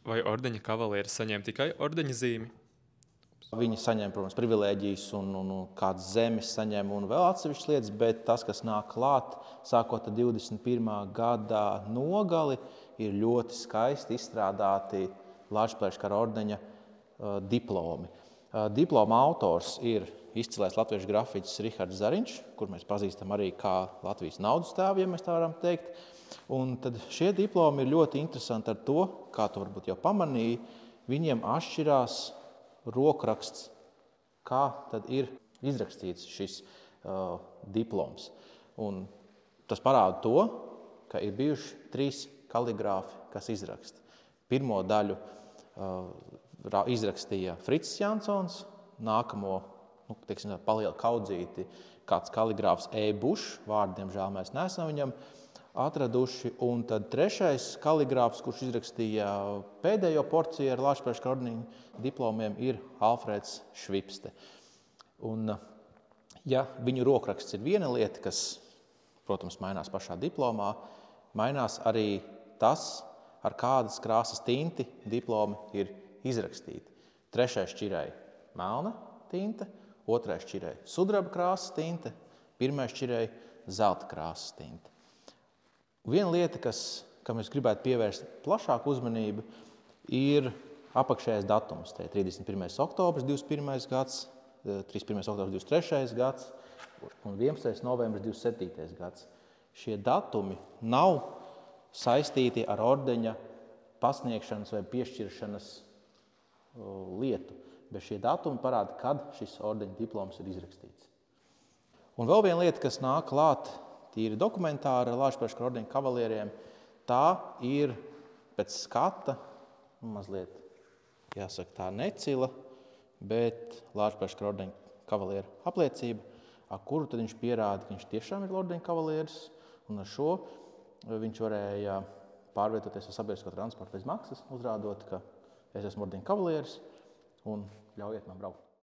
Vai ordeņa kavalieri saņem tikai ordeņa zīmi? Viņi saņem, protams, privilēģijas un kādas zemes saņem un vēl atsevišķas lietas, bet tas, kas nāk klāt, sākot ar 21. gada nogali, ir ļoti skaisti izstrādāti Lāčplēša ordeņa diplomi. Diploma autors ir izcilais latviešu grafiķis Rihards Zariņš, kur mēs pazīstam arī kā Latvijas naudas tēvu, ja mēs tā varam teikt. Un tad šie diplomi ir ļoti interesanti ar to, kā tu varbūt jau pamanīji, viņiem atšķirās rokraksts, kā tad ir izrakstīts šis diploms. Un tas parāda to, ka ir bijuši 3 kaligrāfi, kas izraksta. Pirmo daļu izrakstīja Fricis Jansons, nākamo palielu kaudzīti kāds kaligrāfs E. Bušs, vārdu, diemžēl, mēs neesam viņam atraduši, un tad 3. kaligrāfs, kurš izrakstīja pēdējo porciju ar Lāčplēša ordeņa diplomiem, ir Alfrēds Švipste. Un, ja viņu rokraksts ir viena lieta, kas, protams, mainās pašā diplomā, mainās arī tas, ar kādas krāsas tinti diplomi ir izrakstīti. 3. šķirēja melna tinte, 2. šķirēja sudraba krāsas tinte, 1. šķirēja zelta krāsas tinte. Viena lieta, kam es gribētu pievērst plašāku uzmanību, ir apakšējais datums. Te ir 31. oktobris 21. gads, 31. oktobris 23. gads un 11. novembris 27. gads. Šie datumi nav saistīti ar ordeņa pasniegšanas vai piešķiršanas lietu, bet šie datumi parāda, kad šis ordeņa diploms ir izrakstīts. Un vēl viena lieta, kas nāk klāt tīri dokumentāra Lāčplēša ordeņa kavalieriem, tā ir pēc skata, mazliet, jāsaka, tā necila, bet Lāčplēša ordeņa kavalieru apliecība, ar kuru tad viņš pierāda, ka viņš tiešām ir ordeņa kavalieris, un ar šo viņš varēja pārvietoties ar sabiedrisko transportu bez maksas, uzrādot, ka es esmu ordeņa kavalieris un ļaujiet man braukt.